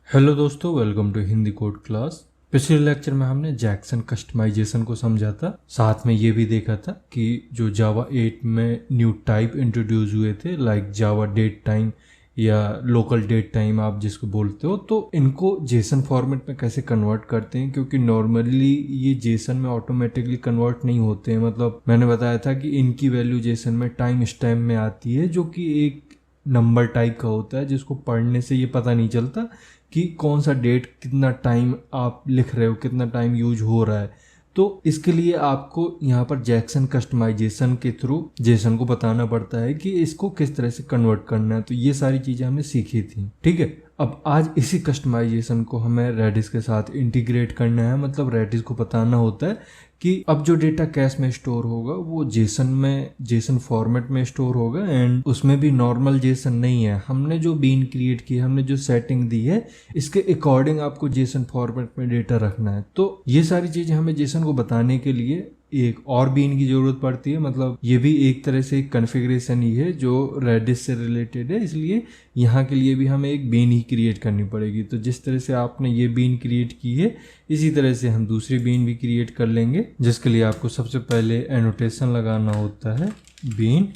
Hello दोस्तों, welcome to Hindi code class. पिछले lecture में हमने जैक्सन कस्टमाइजेशन को समझा था। साथ में ये भी देखा था कि जो जावा 8 में न्यू टाइप इंट्रोड्यूस हुए थे, लाइक जावा डेट टाइम या लोकल डेट टाइम आप जिसको बोलते हो, तो इनको जेसन फॉर्मेट में कैसे कन्वर्ट करते हैं, क्योंकि नॉर्मली ये जेसन में ऑटोमेटिकली कन्वर्ट नहीं होते हैं। मतलब मैंने बताया था कि इनकी वैल्यू जेसन में टाइम स्टैम्प में आती है, जो कि एक नंबर टाइप का होता है, जिसको पढ़ने से ये पता नहीं चलता कि कौन सा डेट, कितना टाइम आप लिख रहे हो, कितना टाइम यूज हो रहा है। तो इसके लिए आपको यहाँ पर जैक्सन कस्टमाइजेशन के थ्रू जेसन को बताना पड़ता है कि इसको किस तरह से कन्वर्ट करना है। तो ये सारी चीज़ें हमने सीखी थी, ठीक है। अब आज इसी कस्टमाइजेशन को हमें रेडिस के साथ इंटीग्रेट करना है। मतलब रेडिस को बताना होता है कि अब जो डेटा कैश में स्टोर होगा वो जेसन फॉर्मेट में स्टोर होगा, एंड उसमें भी नॉर्मल जेसन नहीं है। हमने जो बीन क्रिएट की, हमने जो सेटिंग दी है, इसके अकॉर्डिंग आपको जेसन फॉर्मेट में डेटा रखना है। तो ये सारी चीजें हमें जेसन को बताने के लिए एक और बीन की जरूरत पड़ती है। मतलब ये भी एक तरह से एक कॉन्फ़िगरेशन ही है जो रेडिस से रिलेटेड है, इसलिए यहाँ के लिए भी हमें एक बीन ही क्रिएट करनी पड़ेगी। तो जिस तरह से आपने ये बीन क्रिएट की है, इसी तरह से हम दूसरी बीन भी क्रिएट कर लेंगे, जिसके लिए आपको सबसे पहले एनोटेशन लगाना होता है बीन,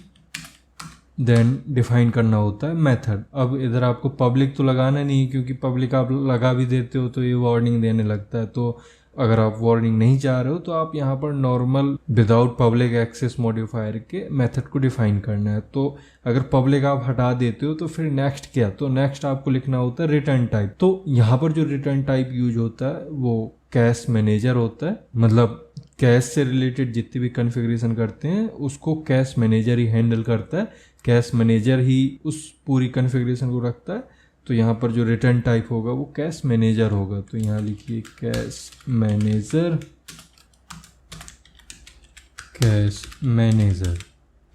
देन डिफाइन करना होता है मेथड। अब इधर आपको पब्लिक तो लगाना नहीं, क्योंकि पब्लिक आप लगा भी देते हो तो ये वार्निंग देने लगता है। तो अगर आप वार्निंग नहीं चाह रहे हो तो आप यहाँ पर normal without public access modifier के मेथड को डिफाइन करना है। तो अगर पब्लिक आप हटा देते हो तो फिर नेक्स्ट क्या, तो नेक्स्ट आपको लिखना होता है रिटर्न टाइप। तो यहाँ पर जो रिटर्न टाइप यूज होता है वो कैश मैनेजर होता है। मतलब कैश से रिलेटेड जितनी भी कॉन्फ़िगरेशन करते हैं उसको कैश मैनेजर ही हैंडल करता है, कैश मैनेजर ही उस पूरी कॉन्फ़िगरेशन को रखता है। तो यहाँ पर जो रिटर्न टाइप होगा वो कैश मैनेजर होगा। तो यहाँ लिखिए कैश मैनेजर,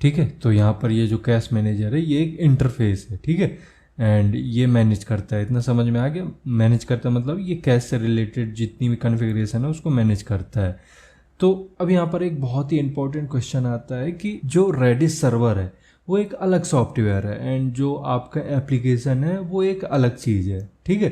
ठीक है। तो यहाँ पर ये जो कैश मैनेजर है ये एक इंटरफेस है, ठीक है, एंड ये मैनेज करता है। इतना समझ में आ गया? मैनेज करता है मतलब ये कैश से रिलेटेड जितनी भी कॉन्फ़िगरेशन है उसको मैनेज करता है। तो अब यहाँ पर एक बहुत ही इंपॉर्टेंट क्वेश्चन आता है कि जो रेडिस सर्वर है वो एक अलग सॉफ्टवेयर है, एंड जो आपका एप्लीकेशन है वो एक अलग चीज़ है, ठीक है।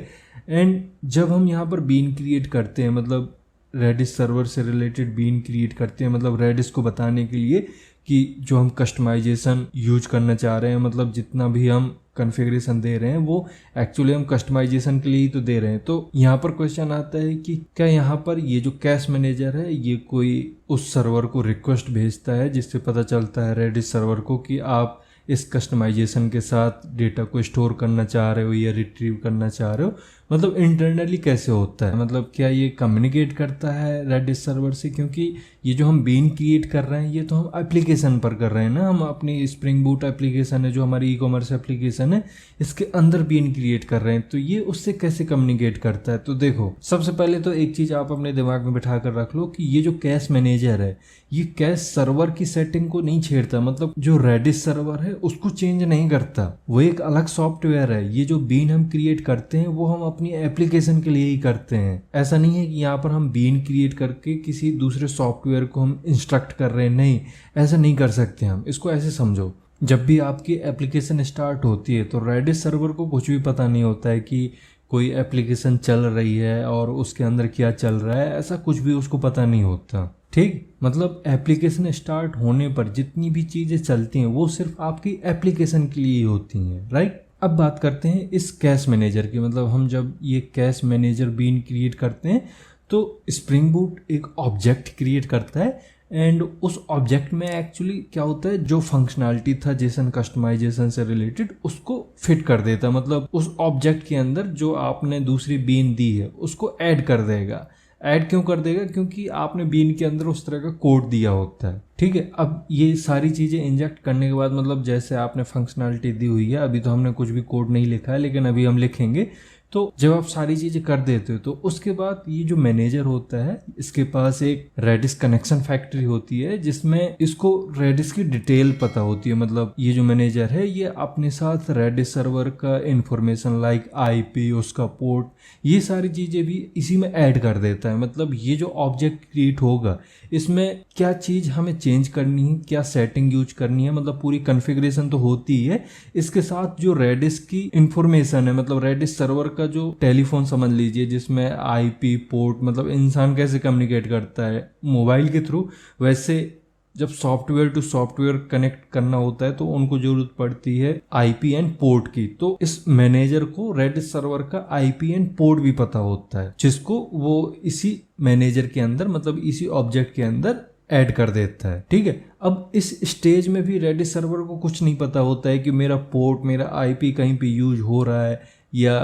एंड जब हम यहाँ पर बीन क्रिएट करते हैं, मतलब रेडिस सर्वर से रिलेटेड बीन क्रिएट करते हैं, मतलब रेडिस को बताने के लिए कि जो हम कस्टमाइजेशन यूज करना चाह रहे हैं, मतलब जितना भी हम कॉन्फ़िगरेशन दे रहे हैं वो एक्चुअली हम कस्टमाइजेशन के लिए ही तो दे रहे हैं। तो यहाँ पर क्वेश्चन आता है कि क्या यहाँ पर ये जो कैश मैनेजर है ये कोई उस सर्वर को रिक्वेस्ट भेजता है, जिससे पता चलता है रेडिस सर्वर को कि आप इस कस्टमाइजेशन के साथ डेटा को स्टोर करना चाह रहे हो या रिट्रीव करना चाह रहे हो। मतलब इंटरनली कैसे होता है, मतलब क्या ये कम्युनिकेट करता है रेडिस सर्वर से, क्योंकि ये जो हम बीन क्रिएट कर रहे हैं ये तो हम एप्लीकेशन पर कर रहे हैं ना। हम अपनी स्प्रिंग बूट एप्लीकेशन है जो हमारी ई कॉमर्स एप्लीकेशन है, इसके अंदर बीन क्रिएट कर रहे हैं। तो ये उससे कैसे कम्युनिकेट करता है? तो देखो, सबसे पहले तो एक चीज़ आप अपने दिमाग में बिठा कर रख लो कि ये जो कैश मैनेजर है ये कैश सर्वर की सेटिंग को नहीं छेड़ता। मतलब जो रेडिस सर्वर है उसको चेंज नहीं करता, वो एक अलग सॉफ्टवेयर है। ये जो बीन हम क्रिएट करते हैं वो हम अपनी एप्लीकेशन के लिए ही करते हैं। ऐसा नहीं है कि यहाँ पर हम बीन क्रिएट करके किसी दूसरे सॉफ्टवेयर को हम इंस्ट्रक्ट कर रहे हैं, नहीं, ऐसा नहीं कर सकते हम। इसको ऐसे समझो, जब भी आपकी एप्लीकेशन स्टार्ट होती है तो रेडिस सर्वर को कुछ भी पता नहीं होता है कि कोई एप्लीकेशन चल रही है और उसके अंदर क्या चल रहा है, ऐसा कुछ भी उसको पता नहीं होता, ठीक। मतलब एप्लीकेशन स्टार्ट होने पर जितनी भी चीज़ें चलती हैं वो सिर्फ आपकी एप्लीकेशन के लिए ही होती हैं, राइट। अब बात करते हैं इस कैश मैनेजर की। मतलब हम जब ये कैश मैनेजर बीन क्रिएट करते हैं तो स्प्रिंग बूट एक ऑब्जेक्ट क्रिएट करता है, एंड उस ऑब्जेक्ट में एक्चुअली क्या होता है, जो फंक्शनैलिटी था जेसन कस्टमाइजेशन से रिलेटेड उसको फिट कर देता है। मतलब उस ऑब्जेक्ट के अंदर जो आपने दूसरी बीन दी है उसको ऐड कर देगा। ऐड क्यों कर देगा? क्योंकि आपने बीन के अंदर उस तरह का कोड दिया होता है, ठीक है। अब ये सारी चीज़ें इंजेक्ट करने के बाद, मतलब जैसे आपने फंक्शनैलिटी दी हुई है, अभी तो हमने कुछ भी कोड नहीं लिखा है लेकिन अभी हम लिखेंगे। तो जब आप सारी चीज़ें कर देते हो तो उसके बाद ये जो मैनेजर होता है इसके पास एक रेडिस कनेक्शन फैक्ट्री होती है, जिसमें इसको रेडिस की डिटेल पता होती है। मतलब ये जो मैनेजर है ये अपने साथ रेडिस सर्वर का इंफॉर्मेशन लाइक आईपी, उसका पोर्ट, ये सारी चीज़ें भी इसी में ऐड कर देता है। मतलब ये जो ऑब्जेक्ट क्रिएट होगा इसमें क्या चीज़ हमें चेंज करनी है, क्या सेटिंग यूज करनी है, मतलब पूरी कॉन्फ़िगरेशन तो होती है, इसके साथ जो रेडिस की इंफॉर्मेशन है, मतलब रेडिस सर्वर का जो टेलीफोन समझ लीजिए, जिसमें आईपी पोर्ट मतलब इंसान कैसे कम्युनिकेट करता है मोबाइल के थ्रू, वैसे जब सॉफ्टवेयर टू सॉफ्टवेयर कनेक्ट करना होता है तो उनको जरूरत पड़ती है आईपी एंड पोर्ट की। तो इस मैनेजर को रेडिस सर्वर का आईपी एंड पोर्ट भी पता होता है, जिसको वो इसी मैनेजर के अंदर मतलब इसी ऑब्जेक्ट के अंदर ऐड कर देता है। ठीक है, अब इस स्टेज में भी रेडिस सर्वर को कुछ नहीं पता होता है कि मेरा पोर्ट, मेरा आईपी कहीं पे यूज हो रहा है या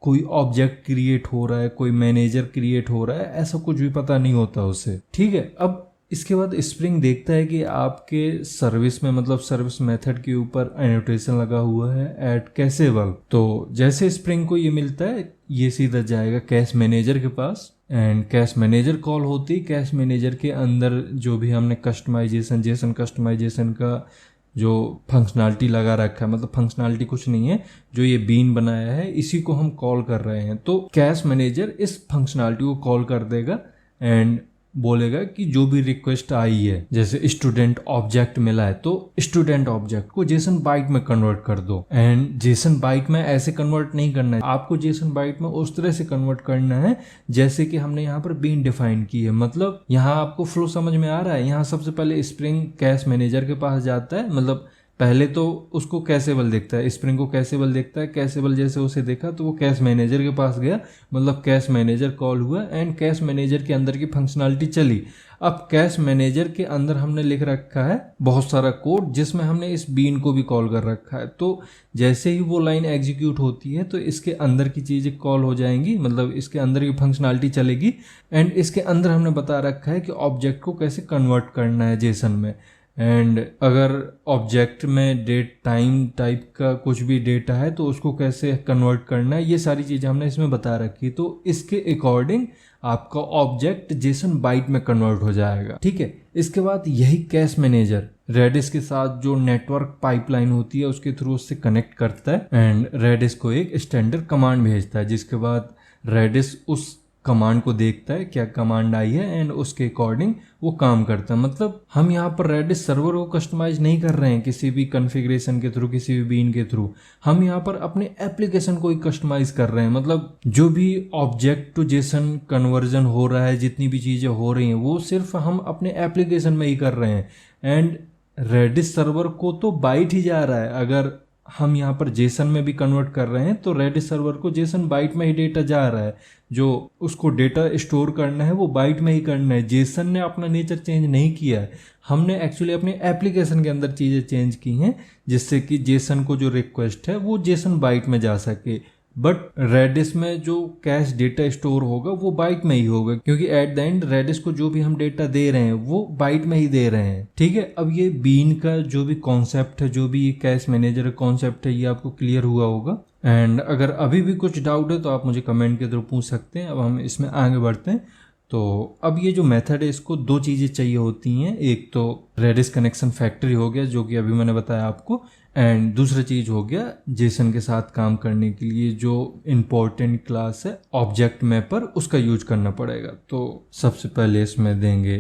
कोई ऑब्जेक्ट क्रिएट हो रहा है, कोई मैनेजर क्रिएट हो रहा है, ऐसा कुछ भी पता नहीं होता उसे। ठीक है, अब इसके बाद स्प्रिंग देखता है कि आपके सर्विस में मतलब सर्विस मेथड के ऊपर एनोटेशन लगा हुआ है एट कैसेबल। तो जैसे स्प्रिंग को ये मिलता है, ये सीधा जाएगा कैश मैनेजर के पास एंड कैश मैनेजर कॉल होती है। कैश मैनेजर के अंदर जो भी हमने कस्टमाइजेशन, जेसन कस्टमाइजेशन का जो फंक्शनैलिटी लगा रखा है, मतलब फंक्शनैलिटी कुछ नहीं है, जो ये बीन बनाया है इसी को हम कॉल कर रहे हैं। तो कैश मैनेजर इस फंक्शनैलिटी को कॉल कर देगा एंड बोलेगा कि जो भी रिक्वेस्ट आई है, जैसे स्टूडेंट ऑब्जेक्ट मिला है तो स्टूडेंट ऑब्जेक्ट को जेसन बाइट में कन्वर्ट कर दो। एंड जेसन बाइट में ऐसे कन्वर्ट नहीं करना है आपको, जेसन बाइट में उस तरह से कन्वर्ट करना है जैसे कि हमने यहाँ पर बीन डिफाइन की है। मतलब यहाँ आपको फ्लो समझ में आ रहा है। यहाँ सबसे पहले स्प्रिंग कैश मैनेजर के पास जाता है, मतलब पहले तो उसको कैसेबल देखता है, स्प्रिंग को कैसेबल देखता है। कैसेबल जैसे उसे देखा तो वो कैश मैनेजर के पास गया, मतलब कैश मैनेजर कॉल हुआ एंड कैश मैनेजर के अंदर की फंक्शनैलिटी चली। अब कैश मैनेजर के अंदर हमने लिख रखा है बहुत सारा कोड जिसमें हमने इस बीन को भी कॉल कर रखा है। तो जैसे ही वो लाइन एग्जीक्यूट होती है तो इसके अंदर की चीज़ें कॉल हो जाएंगी, मतलब इसके अंदर की फंक्शनैलिटी चलेगी। एंड इसके अंदर हमने बता रखा है कि ऑब्जेक्ट को कैसे कन्वर्ट करना है जेसन में। एंड अगर ऑब्जेक्ट में डेट टाइम टाइप का कुछ भी डेटा है तो उसको कैसे कन्वर्ट करना है, ये सारी चीज़ें हमने इसमें बता रखी। तो इसके अकॉर्डिंग आपका ऑब्जेक्ट जेसन बाइट में कन्वर्ट हो जाएगा। ठीक है, इसके बाद यही कैश मैनेजर रेडिस के साथ जो नेटवर्क पाइपलाइन होती है उसके थ्रू उससे कनेक्ट करता है एंड रेडिस को एक स्टैंडर्ड कमांड भेजता है, जिसके बाद रेडिस उस कमांड को देखता है क्या कमांड आई है एंड उसके अकॉर्डिंग वो काम करता है। मतलब हम यहाँ पर रेडिस सर्वर को कस्टमाइज नहीं कर रहे हैं किसी भी कॉन्फ़िगरेशन के थ्रू, किसी भी बीन के थ्रू। हम यहाँ पर अपने एप्लीकेशन को ही कस्टमाइज कर रहे हैं। मतलब जो भी ऑब्जेक्ट टू जेसन कन्वर्जन हो रहा है, जितनी भी चीज़ें हो रही हैं, वो सिर्फ हम अपने एप्लीकेशन में ही कर रहे हैं। एंड रेडिस सर्वर को तो बाइट ही जा रहा है। अगर हम यहाँ पर जेसन में भी कन्वर्ट कर रहे हैं तो रेडिस सर्वर को जेसन बाइट में ही डेटा जा रहा है। जो उसको डेटा स्टोर करना है वो बाइट में ही करना है। जेसन ने अपना नेचर चेंज नहीं किया है, हमने एक्चुअली अपने एप्लीकेशन के अंदर चीज़ें चेंज की हैं जिससे कि जेसन को जो रिक्वेस्ट है वो जेसन बाइट में जा सके। बट रेडिस में जो कैश डेटा स्टोर होगा वो बाइट में ही होगा, क्योंकि एट द एंड रेडिस को जो भी हम डेटा दे रहे हैं वो बाइट में ही दे रहे हैं। ठीक है, अब ये बीन का जो भी कॉन्सेप्ट है, जो भी ये कैश मैनेजर कॉन्सेप्ट है, ये आपको क्लियर हुआ होगा। एंड अगर अभी भी कुछ डाउट है तो आप मुझे कमेंट के थ्रू पूछ सकते हैं। अब हम इसमें आगे बढ़ते हैं। तो अब ये जो मेथड है इसको दो चीज़ें चाहिए होती हैं, एक तो रेडिस कनेक्शन फैक्ट्री हो गया जो कि अभी मैंने बताया आपको, एंड दूसरा चीज़ हो गया जेसन के साथ काम करने के लिए जो इम्पोर्टेंट क्लास है ऑब्जेक्ट मैपर, उसका यूज करना पड़ेगा। तो सबसे पहले इसमें देंगे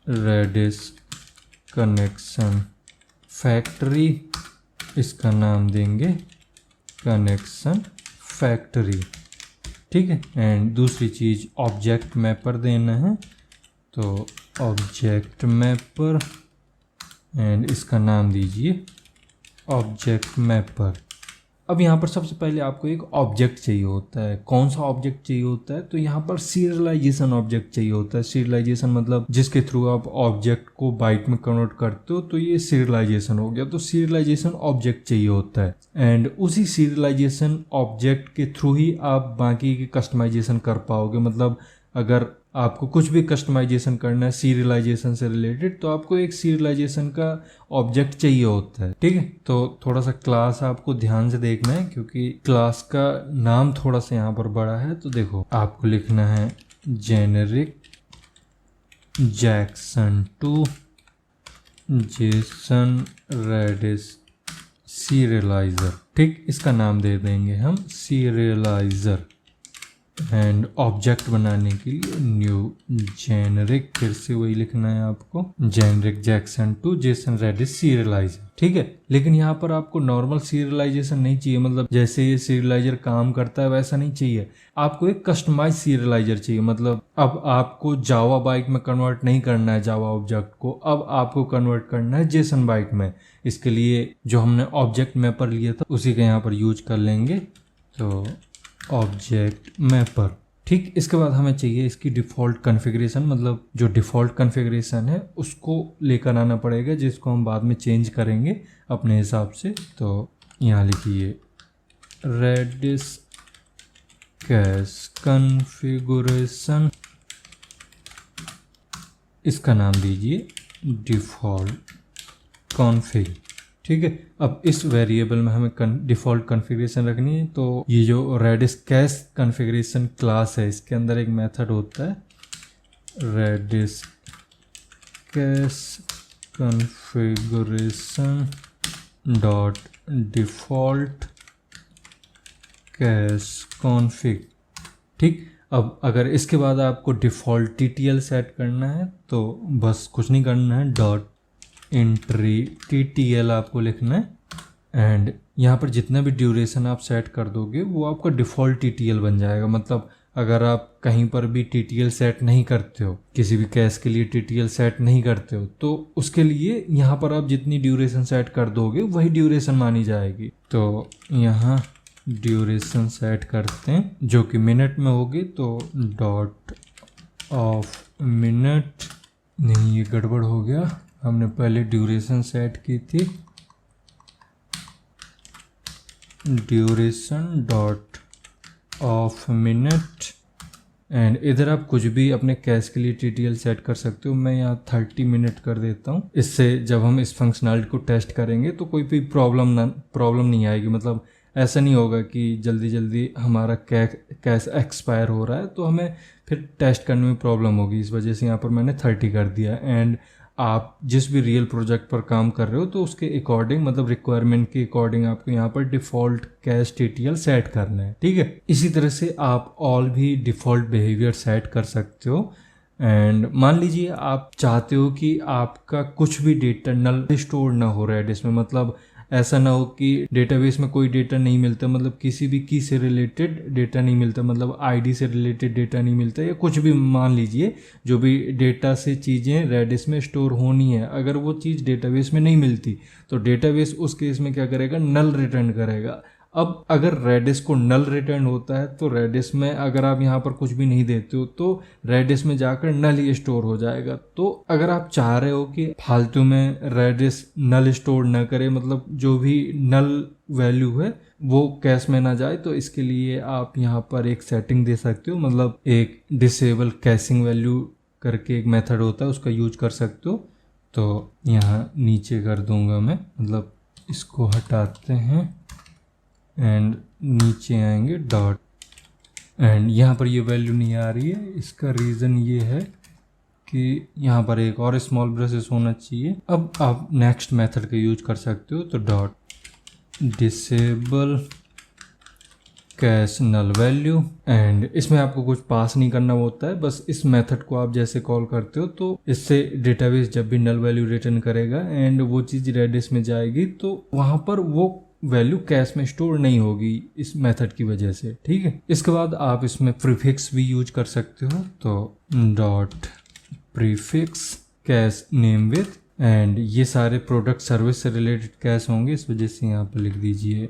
रेडिस कनेक्शन फैक्ट्री, इसका नाम देंगे कनेक्शन फैक्ट्री। ठीक है, एंड दूसरी चीज़ ऑब्जेक्ट मैपर देना है, तो ऑब्जेक्ट मैपर एंड इसका नाम दीजिए ऑब्जेक्ट मैपर। अब यहाँ पर सबसे पहले आपको एक ऑब्जेक्ट चाहिए होता है। कौन सा ऑब्जेक्ट चाहिए होता है? तो यहाँ पर सीरियलाइजेशन ऑब्जेक्ट चाहिए होता है। सीरियलाइजेशन मतलब जिसके थ्रू आप ऑब्जेक्ट को बाइट में कन्वर्ट करते हो, तो ये सीरियलाइजेशन हो गया। तो सीरियलाइजेशन ऑब्जेक्ट चाहिए होता है एंड उसी सीरियलाइजेशन ऑब्जेक्ट के थ्रू ही आप बाकी की कस्टमाइजेशन कर पाओगे। मतलब अगर आपको कुछ भी कस्टमाइजेशन करना है सीरियलाइजेशन से रिलेटेड तो आपको एक सीरियलाइजेशन का ऑब्जेक्ट चाहिए होता है। ठीक है, तो थोड़ा सा क्लास आपको ध्यान से देखना है क्योंकि क्लास का नाम थोड़ा सा यहाँ पर बड़ा है। तो देखो, आपको लिखना है generic Jackson to JSON Redis serializer. ठीक, इसका नाम दे देंगे हम सीरियलाइजर। एंड ऑब्जेक्ट बनाने के लिए न्यू जेनरिक, फिर से वही लिखना है आपको, generic Jackson to JSON Redis serializer, ठीक है। लेकिन यहाँ पर आपको नॉर्मल सीरियलाइजेशन नहीं चाहिए, मतलब जैसे ये सीरियलाइजर काम करता है वैसा नहीं चाहिए, आपको एक कस्टमाइज सीरियलाइजर चाहिए। मतलब अब आपको जावा बाइट में कन्वर्ट नहीं करना है जावा ऑब्जेक्ट को, अब आपको कन्वर्ट करना है जेसन बाइट में। इसके लिए जो हमने ऑब्जेक्ट मैपर लिया था उसी का यहाँ पर यूज कर लेंगे, तो ऑब्जेक्ट मैपर, ठीक। इसके बाद हमें चाहिए इसकी डिफ़ॉल्ट कॉन्फ़िगरेशन, मतलब जो डिफ़ॉल्ट कॉन्फ़िगरेशन है उसको लेकर आना पड़ेगा, जिसको हम बाद में चेंज करेंगे अपने हिसाब से। तो यहाँ लिखिए रेडिस कैश कॉन्फ़िगरेशन, इसका नाम दीजिए डिफ़ॉल्ट कॉन्फ़िग, ठीक है। अब इस वेरिएबल में हमें डिफ़ॉल्ट कॉन्फ़िगरेशन रखनी है, तो ये जो रेडिस कैश कॉन्फ़िगरेशन क्लास है इसके अंदर एक मेथड होता है Redis cache configuration dot default cache config, ठीक। अब अगर इसके बाद आपको डिफ़ॉल्ट TTL सेट करना है तो बस कुछ नहीं करना है, डॉट एंट्री TTL आपको लिखना है एंड यहाँ पर जितना भी ड्यूरेशन आप सेट कर दोगे वो आपका डिफ़ॉल्ट TTL बन जाएगा। मतलब अगर आप कहीं पर भी TTL सेट नहीं करते हो, किसी भी कैश के लिए TTL सेट नहीं करते हो, तो उसके लिए यहाँ पर आप जितनी ड्यूरेशन सेट कर दोगे वही ड्यूरेशन मानी जाएगी। तो यहाँ ड्यूरेशन सेट करते हैं जो कि मिनट में होगी, तो डॉट ऑफ मिनट, नहीं ये गड़बड़ हो गया, हमने पहले ड्यूरेशन सेट की थी, duration dot of minute and इधर आप कुछ भी अपने कैश के लिए TTL सेट कर सकते हो। मैं यहाँ 30 मिनट कर देता हूँ, इससे जब हम इस फंक्शनलिटी को टेस्ट करेंगे तो कोई भी प्रॉब्लम नहीं आएगी। मतलब ऐसा नहीं होगा कि जल्दी जल्दी हमारा कैश एक्सपायर हो रहा है तो हमें फिर टेस्ट करने में प्रॉब्लम होगी, इस वजह से यहाँ पर मैंने 30 कर दिया। एंड आप जिस भी रियल प्रोजेक्ट पर काम कर रहे हो तो उसके अकॉर्डिंग, मतलब रिक्वायरमेंट के अकॉर्डिंग आपको यहाँ पर डिफ़ॉल्ट कैश TTL सेट करना है, ठीक है। इसी तरह से आप ऑल भी डिफ़ॉल्ट बिहेवियर सेट कर सकते हो। एंड मान लीजिए आप चाहते हो कि आपका कुछ भी डेटा नल स्टोर ना हो रेडिस में, मतलब ऐसा ना हो कि डेटाबेस में कोई डेटा नहीं मिलता, मतलब किसी भी की से रिलेटेड डेटा नहीं मिलता, मतलब आईडी से रिलेटेड डेटा नहीं मिलता, या कुछ भी मान लीजिए जो भी डेटा से चीज़ें रेडिस में स्टोर होनी है, अगर वो चीज़ डेटाबेस में नहीं मिलती तो डेटाबेस उस केस में क्या करेगा, नल रिटर्न करेगा। अब अगर रेडिस को नल रिटर्न होता है तो रेडिस में अगर आप यहाँ पर कुछ भी नहीं देते हो तो रेडिस में जाकर नल ही स्टोर हो जाएगा। तो अगर आप चाह रहे हो कि फालतू में रेडिस नल स्टोर न करे, मतलब जो भी नल वैल्यू है वो कैश में ना जाए, तो इसके लिए आप यहाँ पर एक सेटिंग दे सकते हो, मतलब एक डिसेबल कैशिंग वैल्यू करके एक मेथड होता है उसका यूज कर सकते हो। तो यहाँ नीचे कर दूंगा मैं, मतलब इसको हटाते हैं एंड नीचे आएंगे डॉट, एंड यहाँ पर ये वैल्यू नहीं आ रही है। इसका रीज़न ये है कि यहाँ पर एक और स्मॉल ब्रेसेस होना चाहिए। अब आप नेक्स्ट मेथड का यूज कर सकते हो, तो dot disable cache null value, and इसमें आपको कुछ पास नहीं करना होता है, बस इस मेथड को आप जैसे कॉल करते हो तो इससे डेटाबेस जब भी नल वैल्यू रिटर्न करेगा एंड वो चीज़ रेडिस में जाएगी तो वहाँ पर वो वैल्यू कैश में स्टोर नहीं होगी इस मेथड की वजह से, ठीक है। इसके बाद आप इसमें प्रीफिक्स भी यूज कर सकते हो, तो dot prefix cash name with, and ये सारे प्रोडक्ट सर्विस से रिलेटेड कैश होंगे, इस वजह से यहाँ पर लिख दीजिए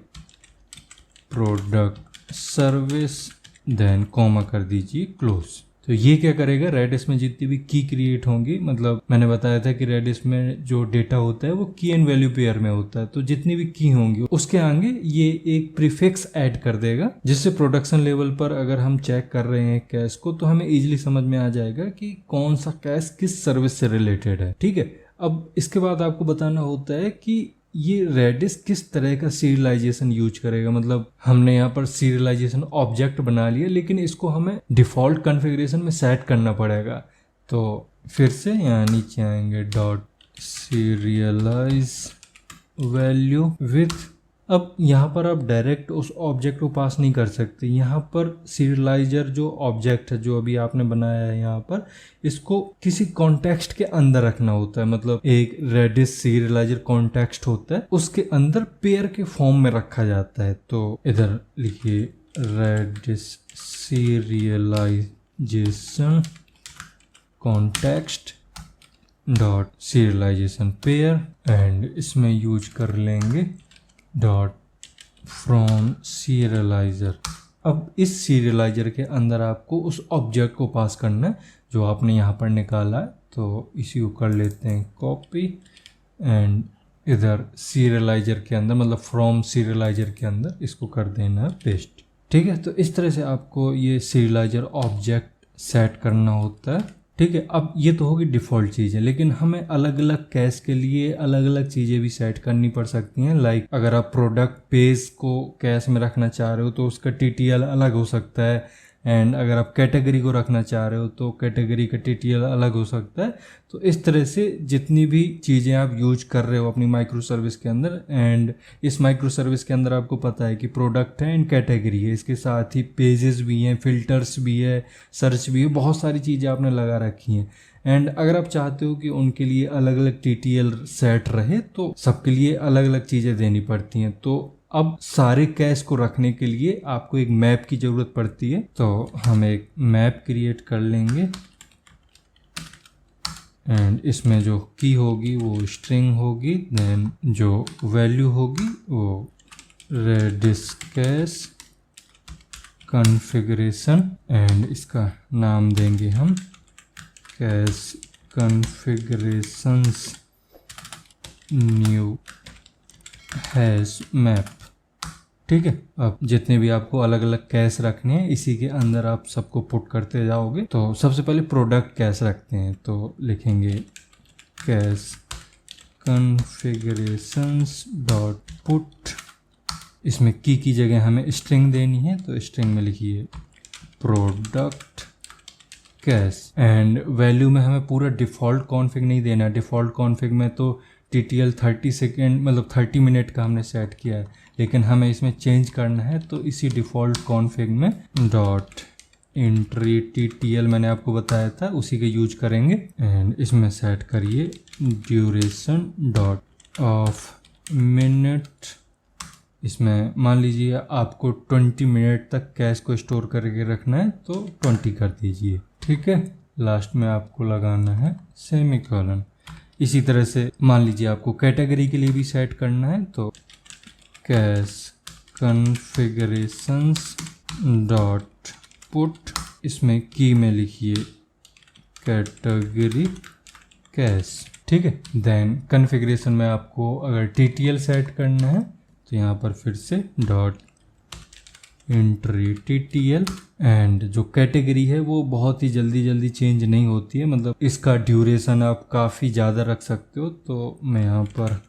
प्रोडक्ट सर्विस, देन कॉमा कर दीजिए क्लोज। तो ये क्या करेगा, रेडिस में जितनी भी की क्रिएट होंगी, मतलब मैंने बताया था कि रेडिस में जो डेटा होता है वो की एंड वैल्यू पेयर में होता है, तो जितनी भी की होंगी उसके आगे ये एक प्रीफिक्स ऐड कर देगा, जिससे प्रोडक्शन लेवल पर अगर हम चेक कर रहे हैं कैश को तो हमें इजीली समझ में आ जाएगा कि कौन सा कैश किस सर्विस से रिलेटेड है, ठीक है। अब इसके बाद आपको बताना होता है कि ये रेडिस किस तरह का सीरियलाइजेशन यूज करेगा। मतलब हमने यहाँ पर सीरियलाइजेशन ऑब्जेक्ट बना लिया, लेकिन इसको हमें डिफ़ॉल्ट कॉन्फ़िगरेशन में सेट करना पड़ेगा। तो फिर से यहाँ नीचे आएंगे डॉट सीरियलाइज वैल्यू विथ अब यहाँ पर आप डायरेक्ट उस ऑब्जेक्ट को पास नहीं कर सकते, यहाँ पर सीरियलाइजर जो ऑब्जेक्ट है जो अभी आपने बनाया है यहाँ पर, इसको किसी कॉन्टेक्स्ट के अंदर रखना होता है। मतलब एक रेडिस सीरियलाइजर कॉन्टेक्स्ट होता है, उसके अंदर पेयर के फॉर्म में रखा जाता है। तो इधर लिखिए Redis serialization context dot serialization pair, and इसमें यूज कर लेंगे डॉट फ्रॉम सीरियलाइजर। अब इस सीरियलाइजर के अंदर आपको उस ऑब्जेक्ट को पास करना है जो आपने यहाँ पर निकाला है। तो इसी को कर लेते हैं कॉपी, एंड इधर सीरियलाइजर के अंदर मतलब फ्रॉम सीरियलाइजर के अंदर इसको कर देना है पेस्ट। ठीक है, तो इस तरह से आपको ये सीरियलाइजर ऑब्जेक्ट सेट करना होता है। ठीक है, अब ये तो होगी डिफ़ॉल्ट चीज़ है, लेकिन हमें अलग अलग कैश के लिए अलग अलग चीज़ें भी सेट करनी पड़ सकती हैं। लाइक अगर आप प्रोडक्ट पेज को कैश में रखना चाह रहे हो तो उसका टीटीएल अलग हो सकता है, एंड अगर आप कैटेगरी को रखना चाह रहे हो तो कैटेगरी का टीटीएल अलग हो सकता है। तो इस तरह से जितनी भी चीज़ें आप यूज कर रहे हो अपनी माइक्रो सर्विस के अंदर, एंड इस माइक्रो सर्विस के अंदर आपको पता है कि प्रोडक्ट है एंड कैटेगरी है, इसके साथ ही पेजेस भी हैं, फिल्टर्स भी है, सर्च भी है, बहुत सारी चीज़ें आपने लगा रखी हैं। एंड अगर आप चाहते हो कि उनके लिए अलग अलग टीटीएल सेट रहे तो सबके लिए अलग अलग चीज़ें देनी पड़ती हैं। तो अब सारे कैश को रखने के लिए आपको एक मैप की ज़रूरत पड़ती है। तो हम एक मैप क्रिएट कर लेंगे, एंड इसमें जो की होगी वो स्ट्रिंग होगी, देन जो वैल्यू होगी वो रेडिस कैश कॉन्फ़िगरेशन, एंड इसका नाम देंगे हम cash configurations new hash map. ठीक है, अब जितने भी आपको अलग अलग कैश रखने हैं इसी के अंदर आप सबको पुट करते जाओगे। तो सबसे पहले प्रोडक्ट कैश रखते हैं, तो लिखेंगे कैश कॉन्फ़िगरेशंस डॉट पुट, इसमें की जगह हमें स्ट्रिंग देनी है, तो स्ट्रिंग में लिखिए प्रोडक्ट कैश, एंड वैल्यू में हमें पूरा डिफ़ॉल्ट कॉन्फ़िग नहीं देना। डिफ़ॉल्ट कॉन्फ़िग में तो टीटीएल 30 सेकेंड मतलब 30 मिनट का हमने सेट किया है, लेकिन हमें इसमें चेंज करना है। तो इसी डिफ़ॉल्ट कॉन्फ़िग में डॉट एंट्री टीटीएल मैंने आपको बताया था उसी के यूज करेंगे, एंड इसमें सेट करिए ड्यूरेशन डॉट ऑफ मिनट। इसमें मान लीजिए आपको 20 मिनट तक कैश को स्टोर करके रखना है तो 20 कर दीजिए। ठीक है, लास्ट में आपको लगाना है सेमीकोलन। इसी तरह से मान लीजिए आपको कैटेगरी के लिए भी सेट करना है, तो कैश कॉन्फ़िगरेशंस डॉट पुट, इसमें की में लिखिए कैटेगरी कैश। ठीक है, देन कॉन्फ़िगरेशन में आपको अगर टीटीएल सेट करना है तो यहाँ पर फिर से डॉट एंट्री टीटीएल, एंड जो कैटेगरी है वो बहुत ही जल्दी चेंज नहीं होती है, मतलब इसका ड्यूरेशन आप काफ़ी ज़्यादा रख सकते हो। तो मैं यहाँ पर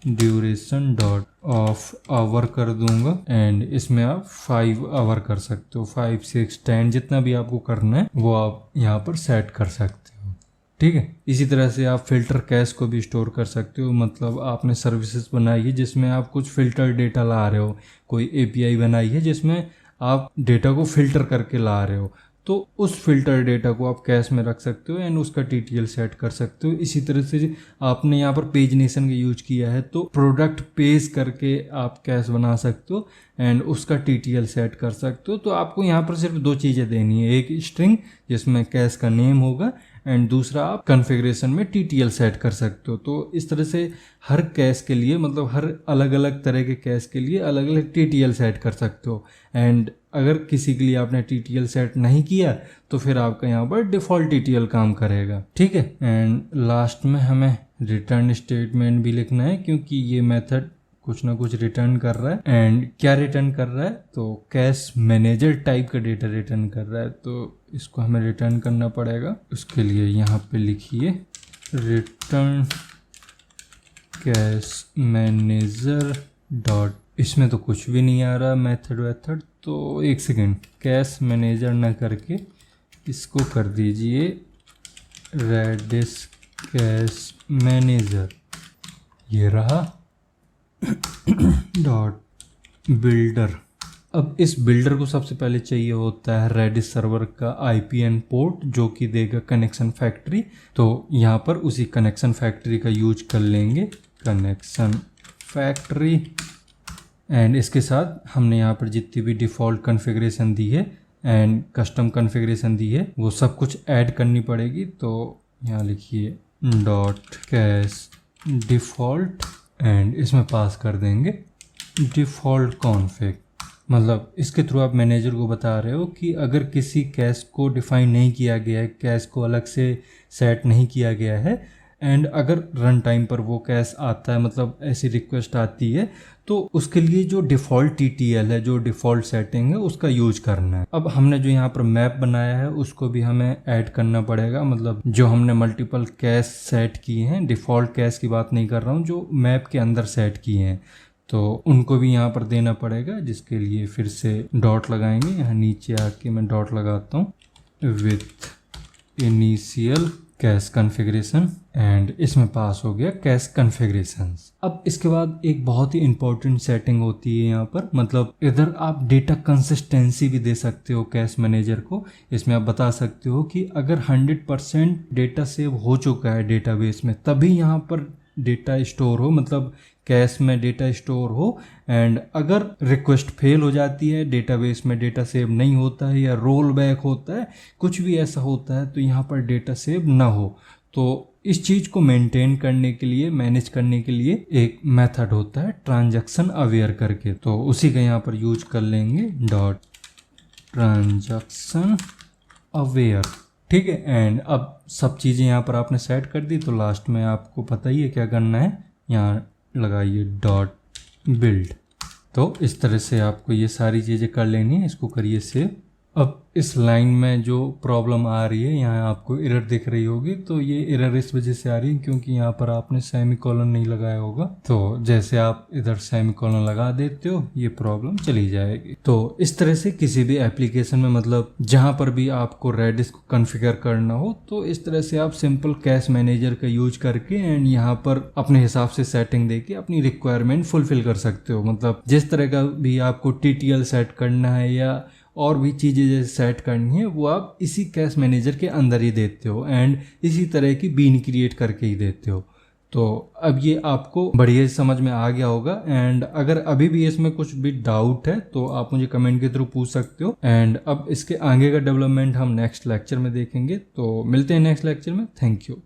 ड्यूरेशन डॉट ऑफ आवर कर दूंगा, एंड इसमें आप 5 आवर कर सकते हो, 5, 6, 10 जितना भी आपको करना है वो आप यहाँ पर सेट कर सकते हो। ठीक है, इसी तरह से आप फिल्टर कैश को भी स्टोर कर सकते हो। मतलब आपने सर्विसेज बनाई है जिसमें आप कुछ फिल्टर डेटा ला रहे हो, कोई एपीआई बनाई है जिसमें आप डेटा को फिल्टर करके ला रहे हो, तो उस फिल्टर डेटा को आप कैश में रख सकते हो एंड उसका टीटीएल सेट कर सकते हो। इसी तरह से आपने यहाँ पर पेजनेशन का यूज किया है तो प्रोडक्ट पेज करके आप कैश बना सकते हो एंड उसका टीटीएल सेट कर सकते हो। तो आपको यहाँ पर सिर्फ 2 चीज़ें देनी है, एक स्ट्रिंग जिसमें कैश का नेम होगा एंड दूसरा आप कॉन्फ़िगरेशन में टीटीएल सेट कर सकते हो। तो इस तरह से हर कैश के लिए मतलब हर अलग अलग तरह के कैश के लिए अलग अलग टीटीएल सेट कर सकते हो। एंड अगर किसी के लिए आपने टीटीएल सेट नहीं किया तो फिर आपका यहाँ पर डिफ़ॉल्ट टीटीएल काम करेगा। ठीक है, एंड लास्ट में हमें रिटर्न स्टेटमेंट भी लिखना है क्योंकि ये मेथड कुछ ना कुछ रिटर्न कर रहा है। एंड क्या रिटर्न कर रहा है, तो कैश मैनेजर टाइप का डेटा रिटर्न कर रहा है, तो इसको हमें रिटर्न करना पड़ेगा। उसके लिए यहाँ पे लिखिए रिटर्न कैश मैनेजर डॉट, इसमें तो कुछ भी नहीं आ रहा मेथड, तो एक सेकेंड, कैश मैनेजर ना करके इसको कर दीजिए रेडिस कैश मैनेजर, ये रहा। Dot builder. अब इस बिल्डर को सबसे पहले चाहिए होता है रेडिस सर्वर का IPN पोर्ट जो कि देगा कनेक्शन फैक्ट्री। तो यहाँ पर उसी कनेक्शन फैक्ट्री का यूज कर लेंगे, कनेक्शन फैक्ट्री। एंड इसके साथ हमने यहाँ पर जितनी भी डिफ़ॉल्ट कॉन्फ़िगरेशन दी है एंड कस्टम कॉन्फ़िगरेशन दी है वो सब कुछ ऐड करनी पड़ेगी। तो यहाँ लिखिए डॉट कैश डिफ़ॉल्ट एंड इसमें पास कर देंगे डिफ़ॉल्ट कॉन्फ़िग। मतलब इसके थ्रू आप मैनेजर को बता रहे हो कि अगर किसी कैश को डिफ़ाइन नहीं किया गया है, कैश को अलग से सेट नहीं किया गया है एंड अगर रन टाइम पर वो कैश आता है, मतलब ऐसी रिक्वेस्ट आती है, तो उसके लिए जो डिफ़ॉल्ट TTL है, जो डिफ़ॉल्ट सेटिंग है, उसका यूज करना है। अब हमने जो यहाँ पर मैप बनाया है उसको भी हमें ऐड करना पड़ेगा। मतलब जो हमने मल्टीपल कैश सेट किए हैं, डिफ़ॉल्ट कैश की बात नहीं कर रहा हूँ, जो मैप के अंदर सेट किए हैं, तो उनको भी यहाँ पर देना पड़ेगा, जिसके लिए फिर से डॉट लगाएंगे। यहाँ नीचे आके मैं डॉट लगाता हूँ with initial cash configuration and इसमें पास हो गया कैश कॉन्फ़िगरेशंस। अब इसके बाद एक बहुत ही इंपॉर्टेंट सेटिंग होती है यहाँ पर, मतलब इधर आप डेटा कंसिस्टेंसी भी दे सकते हो कैश मैनेजर को। इसमें आप बता सकते हो कि अगर 100% डेटा सेव हो चुका है डेटाबेस में तभी यहाँ पर डेटा स्टोर हो, मतलब कैश में डेटा स्टोर हो। एंड अगर रिक्वेस्ट फेल हो जाती है, डेटाबेस में डेटा सेव नहीं होता है या रोल बैक होता है, कुछ भी ऐसा होता है, तो यहाँ पर डेटा सेव ना हो। तो इस चीज़ को मेंटेन करने के लिए, मैनेज करने के लिए एक मेथड होता है ट्रांजैक्शन अवेयर करके, तो उसी का यहाँ पर यूज कर लेंगे डॉट ट्रांजैक्शन अवेयर। ठीक है। एंड अब सब चीज़ें यहाँ पर आपने सेट कर दी, तो लास्ट में आपको पता ही है क्या करना है, यहाँ लगाइए डॉट बिल्ड। तो इस तरह से आपको ये सारी चीज़ें कर लेनी है। इसको करिए सेव। अब इस लाइन में जो प्रॉब्लम आ रही है, यहाँ आपको एरर दिख रही होगी, तो ये एरर इस वजह से आ रही है क्योंकि यहाँ पर आपने सेमीकोलन नहीं लगाया होगा। तो जैसे आप इधर सेमीकोलन लगा देते हो ये प्रॉब्लम चली जाएगी। तो इस तरह से किसी भी एप्लीकेशन में, मतलब जहाँ पर भी आपको रेडिस को कॉन्फ़िगर करना हो, तो इस तरह से आप सिंपल कैश मैनेजर का यूज करके एंड यहाँ पर अपने हिसाब से सेटिंग देके अपनी रिक्वायरमेंट फुलफिल कर सकते हो। मतलब जिस तरह का भी आपको TTL सेट करना है या और भी चीज़ें जैसे सेट करनी है, वो आप इसी कैश मैनेजर के अंदर ही देते हो एंड इसी तरह की बीन क्रिएट करके ही देते हो। तो अब ये आपको बढ़िया समझ में आ गया होगा। एंड अगर अभी भी इसमें कुछ भी डाउट है तो आप मुझे कमेंट के थ्रू पूछ सकते हो। एंड अब इसके आगे का डेवलपमेंट हम नेक्स्ट लेक्चर में देखेंगे। तो मिलते हैं नेक्स्ट लेक्चर में। Thank you.